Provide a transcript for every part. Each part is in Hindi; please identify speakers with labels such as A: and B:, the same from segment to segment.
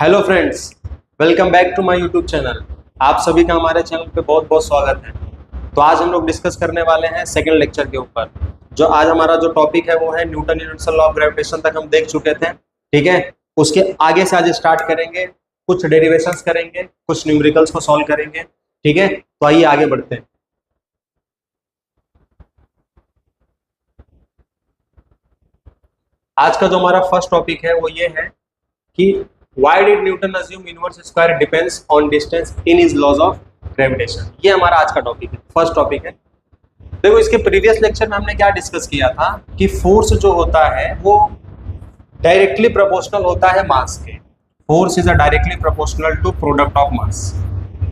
A: Hello friends, welcome back to my YouTube channel. आप सभी का हमारे चैनल पे बहुत बहुत स्वागत है। तो आज हम लोग डिस्कस करने वाले हैं सेकंड लेक्चर के ऊपर। जो आज हमारा जो टॉपिक है वो है Newton universal law of gravitation तक हम देख चुके थे, ठीक है। उसके आगे से आज स्टार्ट करेंगे, कुछ डेरिवेशंस करेंगे, कुछ न्यूमेरिकल्स को सॉल्व करेंगे, ठीक है। तो आइए आगे बढ़ते हैं। आज का जो हमारा फर्स्ट टॉपिक है वो ये है कि why did Newton assume universe square depends on distance in his laws of gravitation। ये हमारा आज का टॉपिक है, फर्स्ट टॉपिक है। देखो, इसके प्रीवियस लेक्चर में हमने क्या डिस्कस किया था कि फोर्स जो होता है वो डायरेक्टली प्रोपोर्शनल होता है मास के। Force is a directly proportional to product of mass,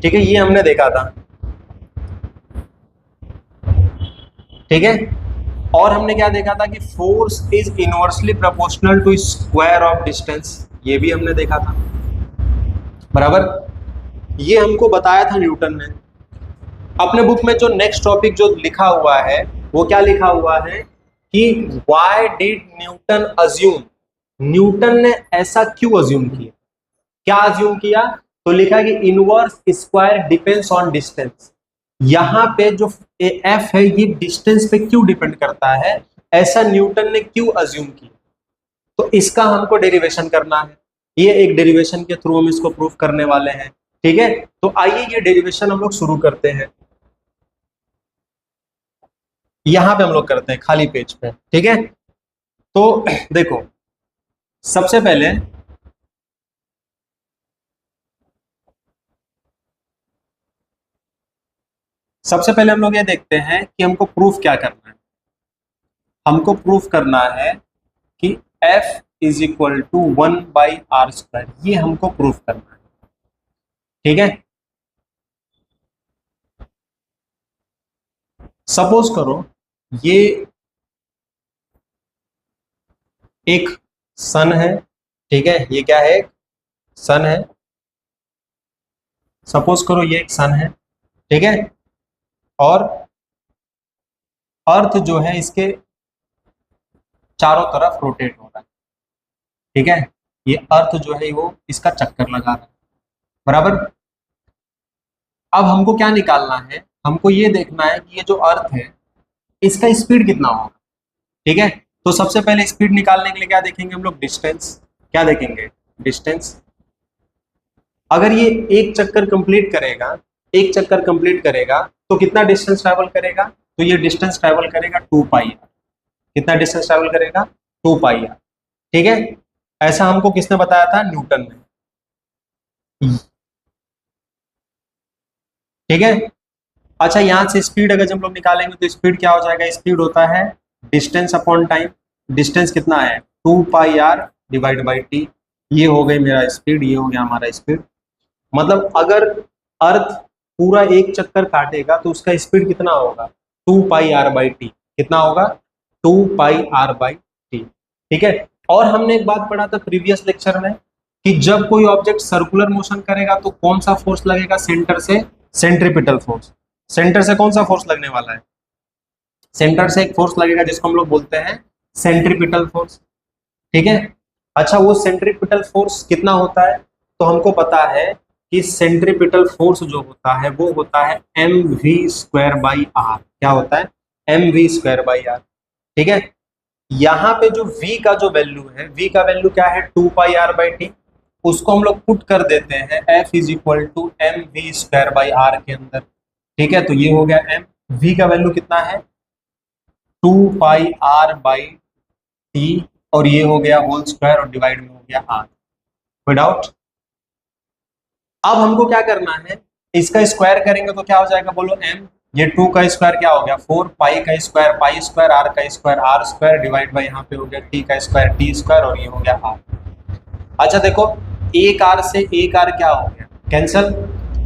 A: ठीक है। ये हमने देखा था, ठीक है। और हमने क्या देखा था कि force is inversely proportional to square of distance, ये भी हमने देखा था, बराबर। ये हमको बताया था न्यूटन ने। अपने बुक में जो नेक्स्ट टॉपिक जो लिखा हुआ है वो क्या लिखा हुआ है कि why did Newton assume, Newton ने ऐसा क्यों अज्यूम किया। क्या अज्यूम किया? तो लिखा कि inverse square depends on distance. यहां पे जो एफ है ये डिस्टेंस पे क्यों डिपेंड करता है, ऐसा न्यूटन ने क्यों अज्यूम किया। तो इसका हमको डेरिवेशन करना है। ये एक डेरिवेशन के थ्रू हम इसको प्रूफ करने वाले हैं, ठीक है। तो आइए ये डेरिवेशन हम लोग शुरू करते हैं। यहां पे हम लोग करते हैं खाली पेज पे, ठीक है। तो देखो, सबसे पहले हम लोग ये देखते हैं कि हमको प्रूफ क्या करना है। हमको प्रूफ करना है कि F is equal to 1/r², ये हमको प्रूफ करना है, ठीक है। सपोज करो ये एक सन है, ठीक है। ये क्या है? सन है। सपोज करो ये एक सन है, ठीक है। और अर्थ जो है इसके चारों तरफ रोटेट हो रहा है, ठीक है। ये अर्थ जो है वो इसका चक्कर लगा रहा है, बराबर। अब हमको क्या निकालना है? हमको ये देखना है कि ये जो अर्थ है इसका स्पीड कितना होगा, ठीक है। तो सबसे पहले स्पीड निकालने के लिए क्या देखेंगे हम लोग? डिस्टेंस। क्या देखेंगे? डिस्टेंस। अगर ये एक चक्कर कंप्लीट करेगा, एक चक्कर कंप्लीट करेगा तो कितना डिस्टेंस ट्रैवल करेगा? तो ये डिस्टेंस ट्रैवल करेगा 2πr। कितना डिस्टेंस ट्रैवल करेगा? 2πr, ठीक है। ऐसा हमको किसने बताया था? न्यूटन ने, ठीक है। अच्छा, यहां से स्पीड अगर हम लोग निकालेंगे तो स्पीड क्या हो जाएगा? स्पीड होता है डिस्टेंस अपॉन टाइम। डिस्टेंस कितना है? 2πr divide by T. ये हो गई मेरा स्पीड, ये हो गया हमारा स्पीड। मतलब अगर अर्थ पूरा एक चक्कर काटेगा तो उसका स्पीड कितना होगा? 2πr by T. कितना होगा? 2πr बाई टी, ठीक है। और हमने एक बात पढ़ा था प्रीवियस लेक्चर में कि जब कोई ऑब्जेक्ट सर्कुलर मोशन करेगा तो कौन सा फोर्स लगेगा? सेंटर से सेंट्रीपिटल फोर्स। सेंटर से कौन सा फोर्स लगने वाला है? सेंटर से एक फोर्स लगेगा जिसको हम लोग बोलते हैं सेंट्रीपिटल फोर्स, ठीक है। अच्छा, वो सेंट्रीपिटल फोर्स कितना होता है? तो हमको पता है कि सेंट्रीपिटल फोर्स जो होता है वो होता है mv²/r। क्या होता है? mv²/r, ठीक है। यहाँ पे जो v का जो वैल्यू है, v का वैल्यू क्या है? 2πr/t। उसको हम लोग पुट कर देते हैं F is equal to mv²/r के अंदर, ठीक है। तो ये हो गया m। v का वैल्यू कितना है? 2πr/t, और ये हो गया होल स्क्वायर और डिवाइड में हो गया r। कोई डाउट? अब हमको क्या करना है? इसका स्क्वायर करेंगे तो क्या हो जाएगा? बोलो m। ये 2 का स्क्वायर क्या हो गया? 4, पाई का स्क्वायर पाई स्क्वायर, r का square r square, divide by यहाँ पे हो गया t का स्क्वायर t स्क्वायर, और ये हो गया r। अच्छा देखो, एक r से एक r क्या हो गया? कैंसल।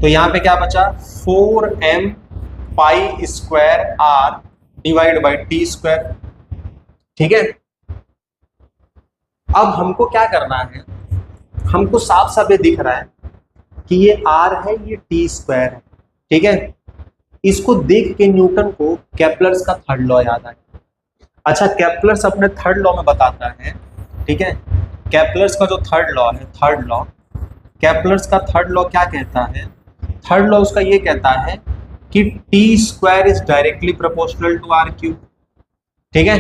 A: तो यहाँ पे क्या बचा? 4m pi square r divide by T square, ठीक है। अब हमको क्या करना है? हमको साफ साफ ये दिख रहा है कि ये r है, ये टी स्क्वायर है, ठीक है। इसको देख के न्यूटन को केपलर्स का थर्ड लॉ याद आया। अच्छा, केपलर्स अपने थर्ड लॉ में बताता है, ठीक है। केपलर्स का जो थर्ड लॉ है, थर्ड लॉ, केपलर्स का थर्ड लॉ क्या कहता है? थर्ड लॉ उसका ये कहता है कि T square is directly proportional to R cube. ठीक है,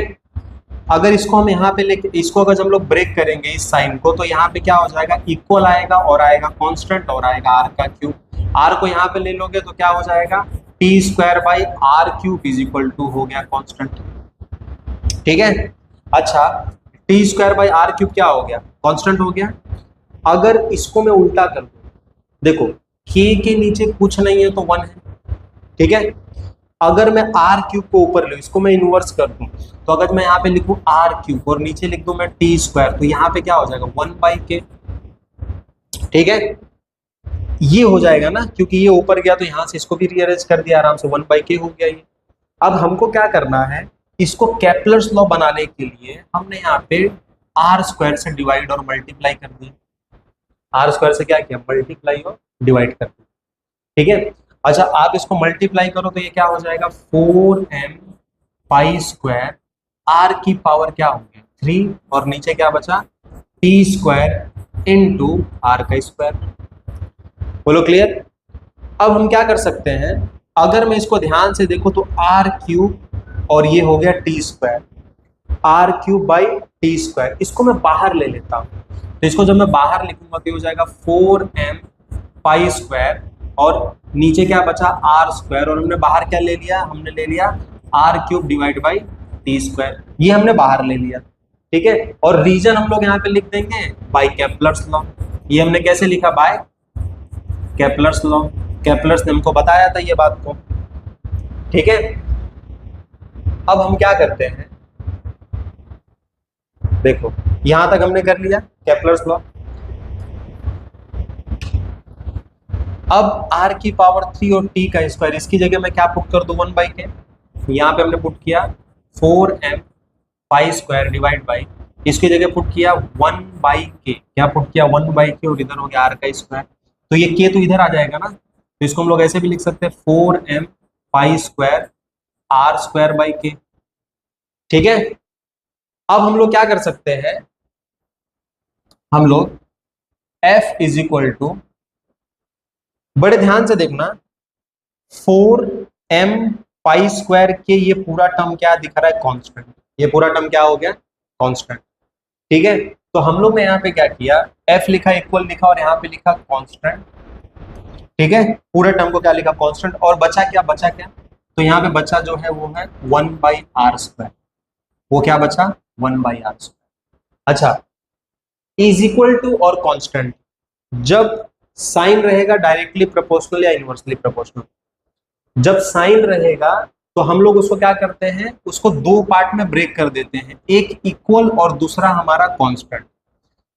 A: अगर इसको हम यहाँ पे लेके इसको अगर हम लोग ब्रेक करेंगे इस साइन को, तो यहाँ पे क्या हो जाएगा, इक्वल आएगा और आएगा कांस्टेंट और आएगा आर का क्यूब। आर को यहाँ पे ले लोगे तो क्या हो जाएगा, T square by R cube is equal to हो गया कांस्टेंट। ठीक है, अच्छा T square by R cube क्या हो गया, कांस्टेंट हो गया। अगर इसको मैं उल्टा कर दूं, देखो के के नीचे कुछ नहीं है तो 1 है। ठीक है, अगर मैं आर क्यूब को ऊपर लूं, इसको मैं इनवर्स कर दूं, तो अगर मैं यहाँ पे लिखूं आर क्यूब और नीचे लिख दूं मैं टी स्क्वायर, तो यहाँ पे क्या हो जाएगा 1/k। ठीक है, ये हो जाएगा ना, क्योंकि ये ऊपर गया तो यहाँ से इसको भी रीअरेंज कर दिया आराम से, 1/k हो गया ये। अब हमको क्या करना है, इसको केपलर्स लॉ बनाने के लिए हमने यहाँ पे आर स्क्वायर से डिवाइड और मल्टीप्लाई कर दिया। आर स्क्वायर से क्या किया, मल्टीप्लाई और डिवाइड कर दिया। ठीक है, अच्छा आप इसको मल्टीप्लाई करो तो ये क्या हो जाएगा, 4m पाई स्क्वायर, आर की पावर क्या हो गया 3, और नीचे क्या बचा, टी स्क्वायर इंटू आर का स्क्वायर। बोलो क्लियर। अब हम क्या कर सकते हैं, अगर मैं इसको ध्यान से देखो तो आर क्यूब और ये हो गया T square, R cube by T square, इसको मैं बाहर ले लेता हूं, तो इसको जब मैं बाहर लिखूंगा तो हो जाएगा 4m पाई स्क्वायर और नीचे क्या बचा आर स्क्वायर, और हमने बाहर क्या ले लिया, हमने ले लिया R cube divide by T square, ये हमने बाहर ले लिया। ठीक है, और रीजन हम लोग यहाँ पे लिख देंगे बाय केपलर्स लॉ। ये हमने कैसे लिखा, बाय केपलर्स लॉ, केपलर्स ने हमको बताया था ये बात को। ठीक है, अब हम क्या करते हैं, देखो यहां तक हमने कर लिया केपलर्स लॉ। अब r की पावर 3 और t का स्क्वायर, इसकी जगह मैं क्या पुट कर दूं 1/k, यहाँ पे हमने पुट किया 4m pi square divide by, इसकी जगह पुट किया 1/k, क्या पुट किया 1/k, और इधर हो गया r का स्क्वायर, तो ये k तो इधर आ जाएगा ना, तो इसको हम लोग ऐसे भी लिख सकते हैं 4m pi square r square by k। ठीक है, अब हम लोग क्या कर सकते हैं, हम लोग f इज इक्वल टू, बड़े ध्यान से देखना, 4m पाई स्क्वायर के ये पूरा टर्म क्या दिख रहा है, कांस्टेंट, ये पूरा टर्म क्या हो गया, कांस्टेंट। ठीक है, तो हम लोग ने यहाँ पे क्या किया, f लिखा इक्वल लिखा और यहाँ पे लिखा कांस्टेंट। ठीक है, पूरे टर्म को क्या लिखा, कांस्टेंट, और बचा क्या, बचा क्या, तो यहाँ पे बचा जो है वो है 1/r स्क्वायर, वो क्या बचा 1/r स्क्वायर। अच्छा, इज इक्वल टू और कांस्टेंट, जब साइन रहेगा डायरेक्टली प्रोपोर्शनल या इनवर्सली प्रोपोर्शनल, जब साइन रहेगा तो हम लोग उसको क्या करते हैं, उसको दो पार्ट में ब्रेक कर देते हैं, एक इक्वल और दूसरा हमारा कांस्टेंट।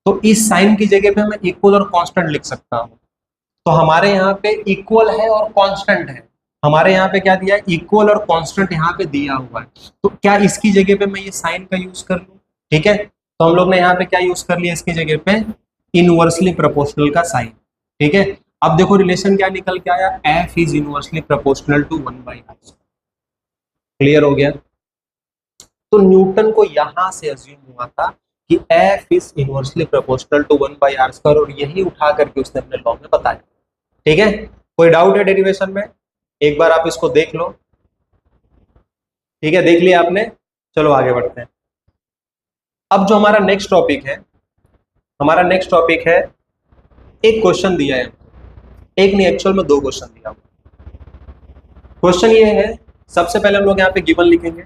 A: तो इस साइन की जगह पे मैं इक्वल और कांस्टेंट लिख सकता हूं, तो हमारे यहाँ पे इक्वल है और कांस्टेंट है, हमारे यहाँ पे क्या दिया है, इक्वल और कांस्टेंट यहाँ पे दिया हुआ है, तो क्या इसकी जगह पे मैं ये साइन का यूज कर लूं। ठीक है, तो हम लोग ने यहाँ पे क्या यूज कर लिया इसकी जगह पे, इनवर्सली प्रोपोर्शनल का साइन। ठीक है, अब देखो रिलेशन क्या निकल के आया, f is inversely proportional to 1/r। Clear हो गया। तो न्यूटन को यहां से अज्यूम हुआ था कि f is inversely proportional to 1/r², और यही उठा करके उसने अपने लॉ में बताया। ठीक है, कोई डाउट है डेरिवेशन में, एक बार आप इसको देख लो। ठीक है, देख लिया आपने, चलो आगे बढ़ते हैं। अब जो हमारा नेक्स्ट टॉपिक है, हमारा नेक्स्ट टॉपिक है, एक क्वेश्चन दिया है, एक नहीं एक्चुअल में दो क्वेश्चन दिया हुआ। क्वेश्चन ये है, सबसे पहले हम लोग यहाँ पे गिवन लिखेंगे।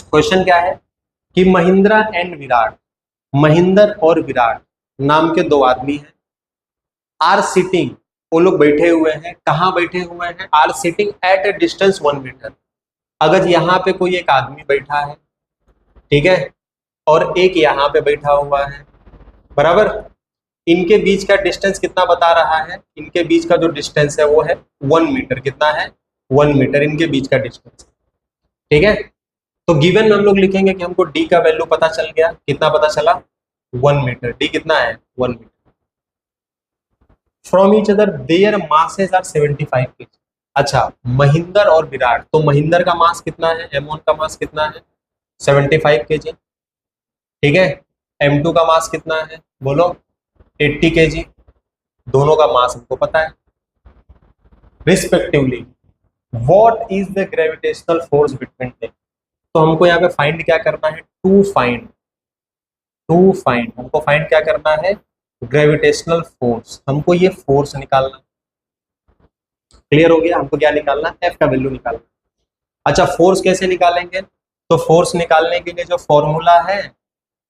A: क्वेश्चन क्या है कि महिंद्रा एंड विराट, महिंदर और विराट नाम के दो आदमी हैं, आर सिटिंग, वो लोग बैठे हुए हैं, कहाँ बैठे हुए हैं, are sitting at a distance 1 metre. अगर यहाँ पे कोई एक आदमी बैठा है, ठीक है, और एक यहाँ पे बैठा हुआ है, बराबर, इनके बीच का डिस्टेंस कितना बता रहा है, इनके बीच का जो डिस्टेंस है वो है 1 मीटर, कितना है 1 मीटर इनके बीच का डिस्टेंस। ठीक है, तो गिवन में हम लोग लिखेंगे कि हमको डी का वैल्यू पता चल गया, कितना पता चला 1 मीटर, डी कितना है 1 metre. From each other there masses are 75 kg। अच्छा, महिंदर और विराट, तो महिंदर का मास कितना है, M1 का मास कितना है 75 kg। ठीक है, M2 का मास कितना है बोलो, 80 kg। दोनों का मास हमको पता है। Respectively what is the gravitational force between them. तो हमको यहाँ पे फाइंड क्या करना है, टू फाइंड हमको फाइंड क्या करना है, ग्रेविटेशनल फोर्स। हमको ये फोर्स निकालना। क्लियर हो गया, हमको क्या निकालना, एफ का वैल्यू निकालना। अच्छा फोर्स कैसे निकालेंगे, तो फोर्स निकालने के लिए जो फॉर्मूला है,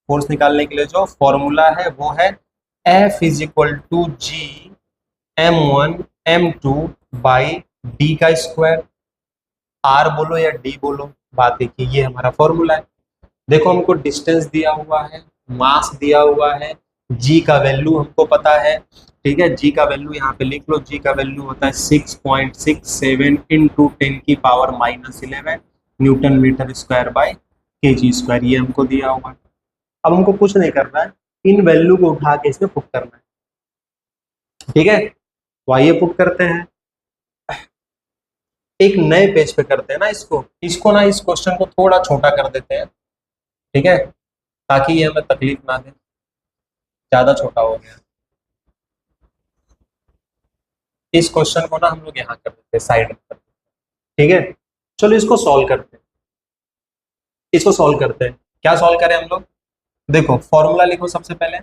A: फोर्स निकालने के लिए जो फॉर्मूला है वो है F is equal to G M1 M2 by D का स्क्वायर। आर बोलो या डी बोलो, बात देखिए, ये हमारा फॉर्मूला है। देखो हमको डिस्टेंस दिया हुआ है, मास दिया हुआ है, जी का वैल्यू हमको पता है। ठीक है, जी का वैल्यू यहाँ पे लिख लो, जी का वैल्यू होता है 6.67 इंटू 10 की power -11 newton metre square by KG square, ये हमको दिया हुआ है। अब हमको कुछ नहीं करना है, इन वैल्यू को उठा के इसमें पुट करना है। ठीक है, तो आइए पुट करते हैं। एक नए पेज पे करते हैं ना इसको ना, इस क्वेश्चन को थोड़ा छोटा कर देते हैं। ठीक है, ताकि ये हमें तकलीफ ना दे, ज्यादा छोटा हो गया। इस क्वेश्चन को ना हम लोग यहाँ कर देते हैं, साइड में। ठीक है, चलो इसको सॉल्व करते हैं। इसको सॉल्व करते हैं, क्या सॉल्व करें हम लोग, देखो फॉर्मूला लिखो सबसे पहले,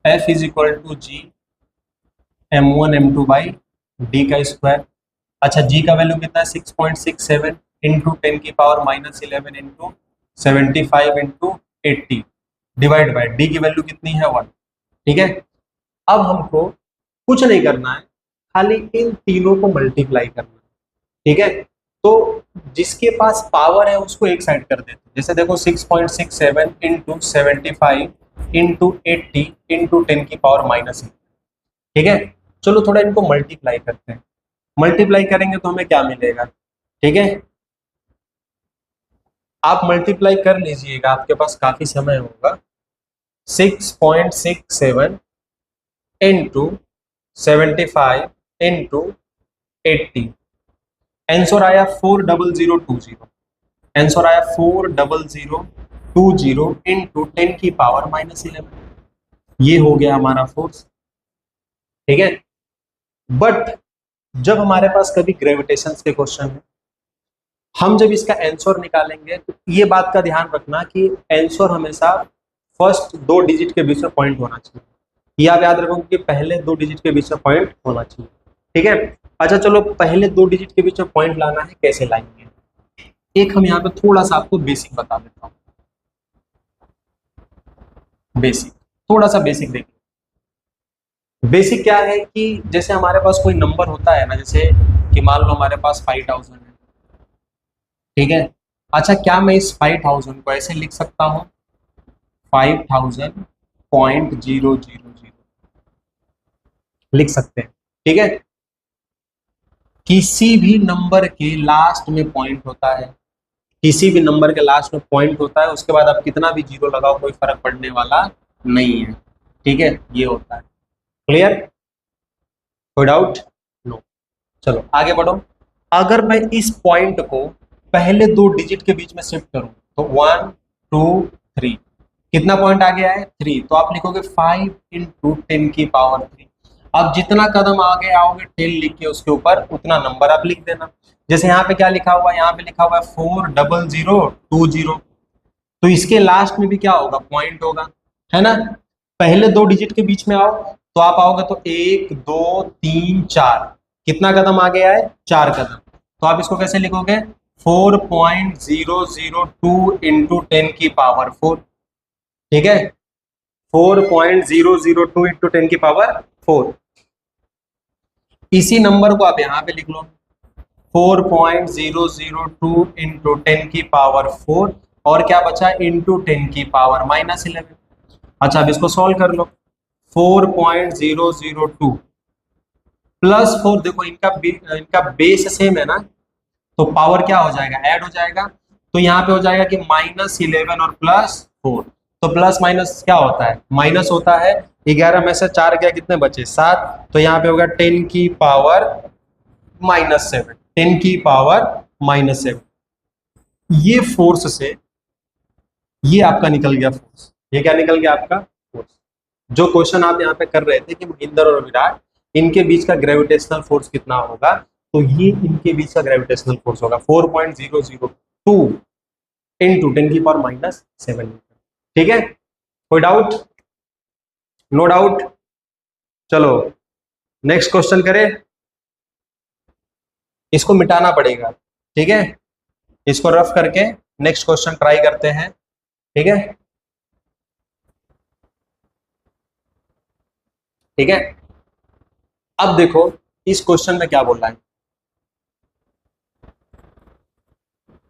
A: F is equal to G M1 M2 by D का स्क्वायर। अच्छा जी का वैल्यू कितना है 6.67 इंटू 10 की power -11 into 75 into 80 divide by D की वैल्यू कितनी है 1। ठीक है, अब हमको कुछ नहीं करना है, खाली इन तीनों को मल्टीप्लाई करना है। ठीक है, तो जिसके पास पावर है उसको एक साइड कर देते हैं। जैसे देखो 6.67 इंटू 75 इंटू 80 इंटू 10 की पावर -11। ठीक है, चलो थोड़ा इनको मल्टीप्लाई करते हैं। मल्टीप्लाई करेंगे तो हमें क्या मिलेगा, ठीक है, आप मल्टीप्लाई कर लीजिएगा, आपके पास काफी समय होगा। 6.67 इंटू 75 इंटू 80, आंसर आया 40020। आंसर आया 40020 इंटू 10 की पावर -11। ये हो गया हमारा फोर्स। ठीक है, बट जब हमारे पास कभी ग्रेविटेशन के क्वेश्चन है, हम जब इसका आंसर निकालेंगे तो ये बात का ध्यान रखना कि आंसर हमेशा फर्स्ट 2 डिजिट के बीच में पॉइंट होना चाहिए। ये आप याद रखो कि पहले 2 डिजिट के बीच में पॉइंट होना चाहिए। ठीक है, अच्छा चलो पहले 2 डिजिट के बीच में पॉइंट लाना है, कैसे लाएंगे, एक हम यहाँ पे थोड़ा सा आपको बेसिक बता देता हूँ। बेसिक, थोड़ा सा बेसिक देखिए। बेसिक क्या है कि जैसे हमारे पास कोई नंबर होता है ना, जैसे कि मान लो हमारे पास 5000 है। ठीक है, अच्छा क्या मैं इस 5000 को ऐसे लिख सकता हूँ 5000.000 लिख सकते हैं। ठीक है, किसी भी नंबर के लास्ट में पॉइंट होता है, किसी भी नंबर के लास्ट में पॉइंट होता है, उसके बाद आप कितना भी जीरो लगाओ कोई फर्क पड़ने वाला नहीं है। ठीक है, ये होता है। क्लियर, कोई डाउट, नो। चलो आगे बढ़ो। अगर मैं इस पॉइंट को पहले 2 डिजिट के बीच में शिफ्ट करूं तो 1 2 3, कितना पॉइंट आ गया है 3, तो आप लिखोगे 5 इंटू 10 की पावर 3। अब जितना कदम आगे आओगे 10 लिख के उसके ऊपर उतना नंबर आप लिख देना। जैसे यहाँ पे क्या लिखा हुआ है, यहाँ पे लिखा हुआ है 40020, तो इसके लास्ट में भी क्या होगा, पॉइंट होगा, है ना। पहले 2 डिजिट के बीच में आओ तो आप आओगे तो 1 2 3 4, कितना कदम आ गया है 4 कदम, तो आप इसको कैसे लिखोगे 4.002 इंटू 10 की पावर 4। ठीक है, 4.002 इंटू 10 की पावर 4। इसी नंबर को आप यहां पे लिख लो 4.002 इंटू 10 की पावर 4, और क्या बचा इंटू 10 की पावर -11। अच्छा अब इसको सॉल्व कर लो, 4.002 प्लस 4, देखो इनका बेस सेम है ना, तो पावर क्या हो जाएगा, ऐड हो जाएगा। तो यहाँ पे हो जाएगा कि -11 और +4, तो प्लस माइनस क्या होता है, माइनस होता है। 11 में से 4 गया, कितने बचे 7, तो यहाँ पे होगा 10 की पावर -7, 10 की पावर -7। ये फोर्स से ये आपका निकल गया फोर्स। ये क्या निकल गया आपका फोर्स। जो क्वेश्चन आप यहाँ पे कर रहे थे कि महिंदर और विराट इनके बीच का ग्रेविटेशनल फोर्स कितना होगा, तो ये इनके बीच का ग्रेविटेशनल फोर्स होगा 4.002 इंटू 10⁻⁷ ठीक है। कोई डाउट? No doubt. चलो नेक्स्ट क्वेश्चन करें। इसको मिटाना पड़ेगा, ठीक है, इसको रफ करके नेक्स्ट क्वेश्चन ट्राई करते हैं, ठीक है। ठीक है, अब देखो इस क्वेश्चन में क्या बोल रहा है।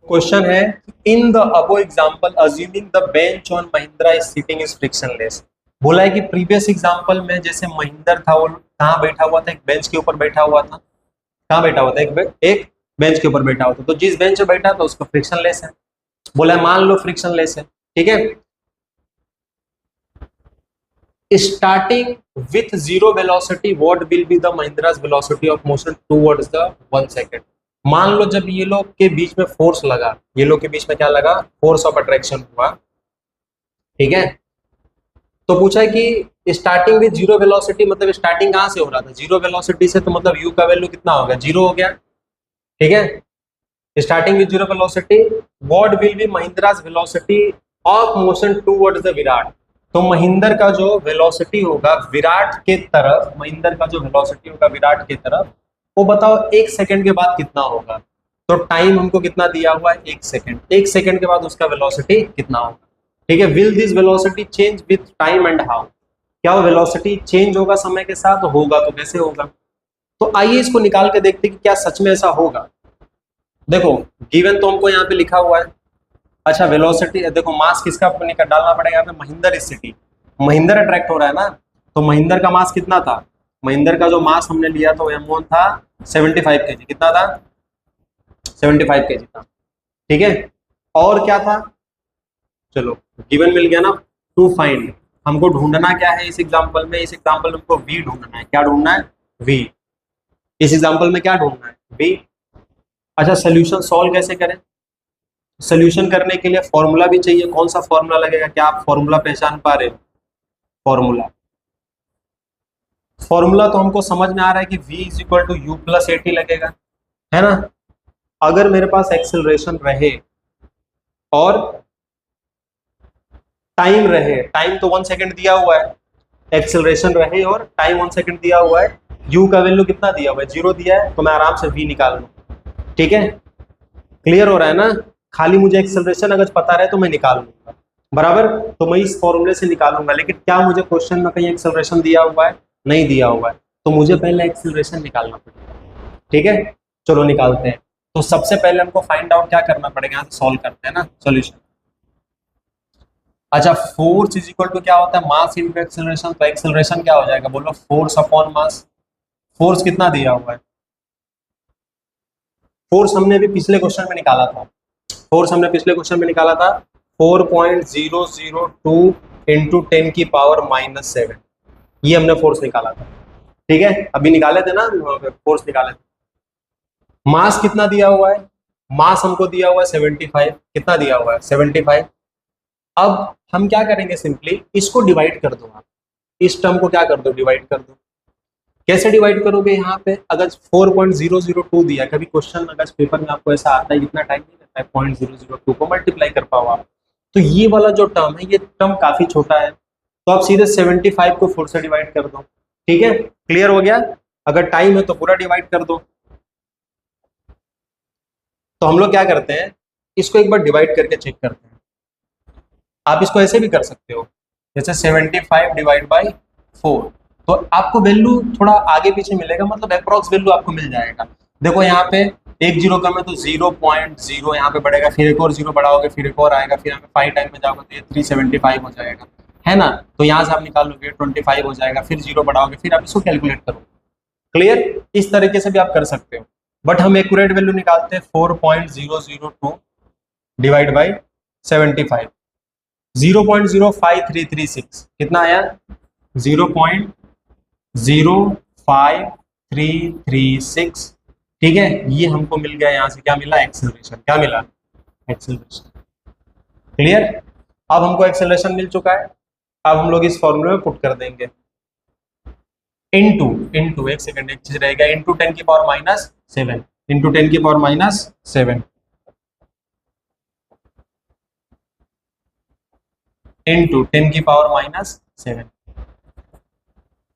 A: क्वेश्चन है in the above example assuming the bench on Mahindra is sitting is frictionless. बोला है कि प्रीवियस एग्जांपल में जैसे महिंदर था वो कहाँ बैठा हुआ था, एक बेंच के ऊपर बैठा हुआ था। कहाँ बैठा हुआ था? एक बेंच के ऊपर बैठा हुआ था। तो जिस बेंच पे बैठा था उसका फ्रिक्शनलेस है। बोला है मान लो फ्रिक्शनलेस है, ठीक है। Starting with zero velocity, what will be the Mahindra's velocity of motion towards the 1 second? मान लो जब ये लोग के बीच में फोर्स लगा, ये लोग के बीच में क्या लगा? फोर्स ऑफ अट्रैक्शन हुआ, ठीक है। तो पूछा है कि स्टार्टिंग विद जीरो वेलोसिटी, मतलब स्टार्टिंग कहां से हो रहा था? जीरो वेलोसिटी से, तो मतलब u का वैल्यू कितना हो गया? जीरो हो गया, ठीक है। Starting with zero velocity, what will be Mahindra's velocity of motion towards the Virat. तो महिंदर का जो वेलोसिटी होगा विराट के तरफ, महिंदर का जो वेलोसिटी होगा विराट के तरफ, वो बताओ 1 सेकंड के बाद कितना होगा। तो टाइम हमको कितना दिया हुआ है? 1 सेकंड। 1 सेकंड के बाद उसका वेलोसिटी कितना होगा, ठीक है। Will this velocity change with time and how? क्या वो वेलोसिटी चेंज होगा समय के साथ? होगा तो कैसे होगा? तो आइए इसको निकाल के देखते हैं कि क्या सच में ऐसा होगा। देखो गिवन तो हमको यहाँ पे लिखा हुआ है। अच्छा वेलोसिटी देखो, मास किसका डालना पड़ेगा यहाँ पे? महिंदर इस सिटी, महिंदर अट्रैक्ट हो रहा है ना, तो महिंदर का मास कितना था? महिंदर का जो मास हमने लिया था वो M1 था 75 kg। कितना था? 75 kg था, ठीक है। और क्या था? चलो गिवन मिल गया ना। टू फाइंड, हमको ढूंढना क्या है इस एग्जांपल में? इस एग्जांपल में हमको v ढूंढना है। क्या ढूंढना है? v। इस एग्जांपल में क्या ढूंढना है? v। अच्छा सोल्यूशन सॉल्व कैसे करें? सोल्यूशन करने के लिए फॉर्मूला भी चाहिए। कौन सा फॉर्मूला लगेगा? क्या आप फॉर्मूला पहचान पा रहे हो? फॉर्मूला तो हमको समझ में आ रहा है कि v is equal to u plus AT लगेगा, है ना। अगर मेरे पास एक्सेलरेशन रहे और टाइम रहे, टाइम तो 1 सेकंड दिया हुआ है, एक्सेलरेशन रहे और टाइम 1 सेकंड दिया हुआ है, u का वैल्यू कितना दिया हुआ है? 0 दिया है, तो मैं आराम से v निकाल लूँ, ठीक है। क्लियर हो रहा है ना? खाली मुझे एक्सेलरेशन अगर पता रहे तो मैं निकाल लूंगा, बराबर। तो मैं इस फॉर्मूले से निकालूंगा। लेकिन क्या मुझे क्वेश्चन में कहीं एक्सेलरेशन दिया हुआ है? नहीं दिया हुआ है, तो मुझे पहले एक्सेलरेशन निकालना पड़ेगा, ठीक है। चलो निकालते हैं। तो सबसे पहले हमको फाइंड आउट क्या करना पड़ेगा? यहाँ से सॉल्व करते हैं ना सॉल्यूशन। अच्छा फोर्स इज इक्वल टू क्या होता है? Mass into acceleration. तो एक्सेलरेशन क्या हो जाएगा? बोलो फोर्स अपॉन मास। फोर्स कितना दिया हुआ है? फोर्स हमने अभी पिछले क्वेश्चन में निकाला था। फोर्स हमने पिछले क्वेश्चन में निकाला था 4.002 इंटू 10⁻⁷। ये हमने फोर्स निकाला था, ठीक है। अभी निकाले थे ना फोर्स निकाले थे। मास कितना दिया हुआ है? मास हमको दिया हुआ है 75। कितना दिया हुआ है? 75। अब हम क्या करेंगे? सिंपली इसको डिवाइड कर दो। आप इस टर्म को क्या कर दो? डिवाइड कर दो। कैसे डिवाइड करोगे? यहाँ पे अगर 4.002 दिया, कभी क्वेश्चन अगर पेपर में आपको ऐसा आता है, इतना टाइम नहीं लगता है 0.002 को मल्टीप्लाई कर पाओ आप, तो ये वाला जो टर्म है ये टर्म काफी छोटा है, तो आप सीधे 75 को 4 से डिवाइड कर दो, ठीक है। क्लियर हो गया? अगर टाइम है तो पूरा डिवाइड कर दो। तो हम लोग क्या करते हैं, इसको एक बार डिवाइड करके चेक करते हैं। आप इसको ऐसे भी कर सकते हो, जैसे 75 डिवाइड बाई 4, तो आपको वैल्यू थोड़ा आगे पीछे मिलेगा, मतलब अप्रॉक्स वैल्यू आपको मिल जाएगा। देखो यहाँ पे एक जीरो कम है तो 0.0 यहाँ पे बढ़ेगा, फिर एक और जीरो बढ़ाओगे, फिर एक और आएगा, फिर यहाँ पे 5 टाइम में जाओगे तो ये 375 हो जाएगा, है ना। तो यहाँ से आप निकाल लोगे 25 हो जाएगा, फिर जीरो बढ़ाओगे, फिर आप इसको कैलकुलेट करो। क्लियर? इस तरीके से भी आप कर सकते हो, बट हम एक्यूरेट वैल्यू निकालते हैं 4.002 डिवाइड बाई 75। 0.05336 कितना आया? 0.05336, ठीक है। ये हमको मिल गया, यहाँ से क्या मिला? एक्सेलरेशन। क्या मिला? एक्सेलरेशन। क्लियर? अब हमको एक्सेलरेशन मिल चुका है, अब हम लोग इस फॉर्मूले में पुट कर देंगे इनटू एक सेकंड एक चीज रहेगा, इनटू 10 की पावर माइनस 7 इंटू 10 की पावर माइनस 7 इंटू 10 की पावर माइनस 7।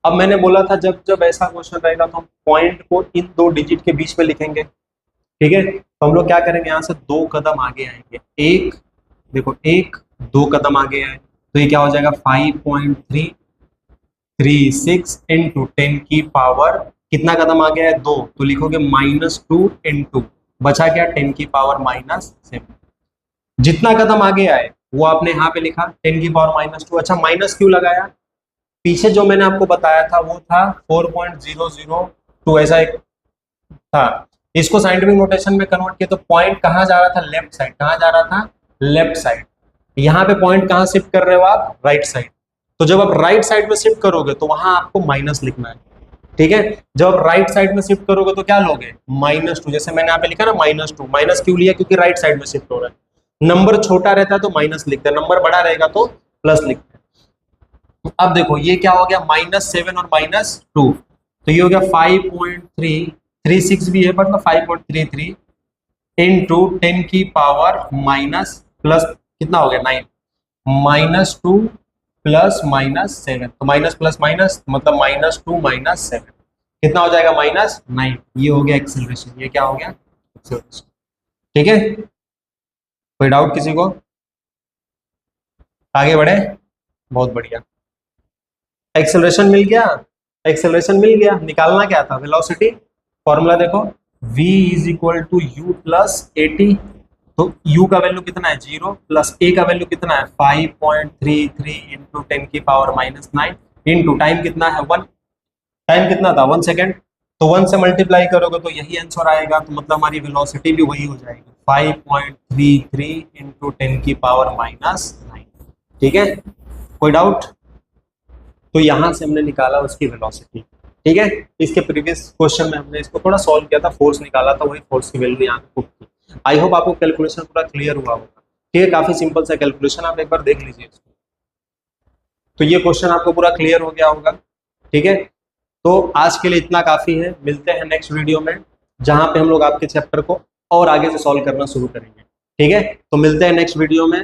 A: अब मैंने बोला था जब जब ऐसा क्वेश्चन रहेगा तो हम पॉइंट को इन दो डिजिट के बीच में लिखेंगे, ठीक है। तो हम लोग क्या करेंगे, यहाँ से 2 कदम आगे आएंगे, एक देखो 1 2 कदम आगे आए तो ये क्या हो जाएगा 5.336 इंटू 10 की पावर कितना कदम आ गया है 2, तो लिखोगे -2 इंटू बचा क्या 10 की पावर -7। जितना कदम आगे आए वो आपने यहाँ पे लिखा 10 की पावर -2। अच्छा माइनस क्यों लगाया, पीछे जो मैंने आपको बताया था वो था 4.002 ऐसा एक था, इसको साइंटिफिक नोटेशन में कन्वर्ट किया तो पॉइंट कहाँ जा रहा था, लेफ्ट साइड। कहाँ जा रहा था, लेफ्ट साइड। यहाँ पे पॉइंट कहाँ शिफ्ट कर रहे हो आप, राइट साइड। तो जब आप राइट साइड में शिफ्ट करोगे तो वहां आपको माइनस लिखना है, ठीक है। जब आप राइट साइड में शिफ्ट करोगे तो क्या लोगे -2, जैसे मैंने यहाँ पे लिखा ना -2। माइनस क्यों लिया, क्योंकि राइट साइड में शिफ्ट हो रहा है। नंबर छोटा रहता है तो माइनस लिखते हैं, नंबर बड़ा रहेगा तो प्लस लिखते हैं। अब देखो ये क्या हो गया -7 और -2, तो ये हो गया 5.336 भी है मतलब 5.33 इंटू 10 की पावर माइनस प्लस कितना हो गया 9, -2 प्लस -7, तो माइनस प्लस माइनस मतलब -2 -7 कितना हो जाएगा -9। ये हो गया एक्सेलरेशन, ये क्या हो गया एक्सेलरेशन, ठीक है। कोई डाउट किसी को, आगे बढ़े, बहुत बढ़िया। एक्सेलरेशन मिल गया, एक्सेलरेशन मिल गया, निकालना क्या था वेलोसिटी, फॉर्मूला देखो v is equal to u plus AT। तो u का वैल्यू कितना है 0 प्लस a का वैल्यू कितना है 5.33 इंटू 10 की पावर -9 इंटू टाइम कितना है 1, टाइम कितना था 1 सेकेंड, तो 1 से मल्टीप्लाई करोगे तो यही आंसर आएगा, तो मतलब हमारी वेलोसिटी भी वही हो जाएगी 5.33 इंटू 10 की पावर -9, ठीक है। कोई डाउट, तो यहां से हमने निकाला उसकी वेलोसिटी, ठीक है। इसके प्रीवियस क्वेश्चन में हमने इसको थोड़ा सॉल्व किया था, फोर्स निकाला था, वही फोर्स की वैल्यू यहाँ पे पुट की। आई होप आपको कैलकुलेशन पूरा क्लियर हुआ होगा, ठीक है। काफी सिंपल सा कैलकुलेशन, आप एक बार देख लीजिए इसको। तो ये क्वेश्चन आपको पूरा क्लियर हो गया होगा, ठीक है। तो आज के लिए इतना काफी है, मिलते हैं नेक्स्ट वीडियो में जहां पे हम लोग आपके चैप्टर को और आगे से सॉल्व करना शुरू करेंगे, ठीक है। तो मिलते हैं नेक्स्ट वीडियो में।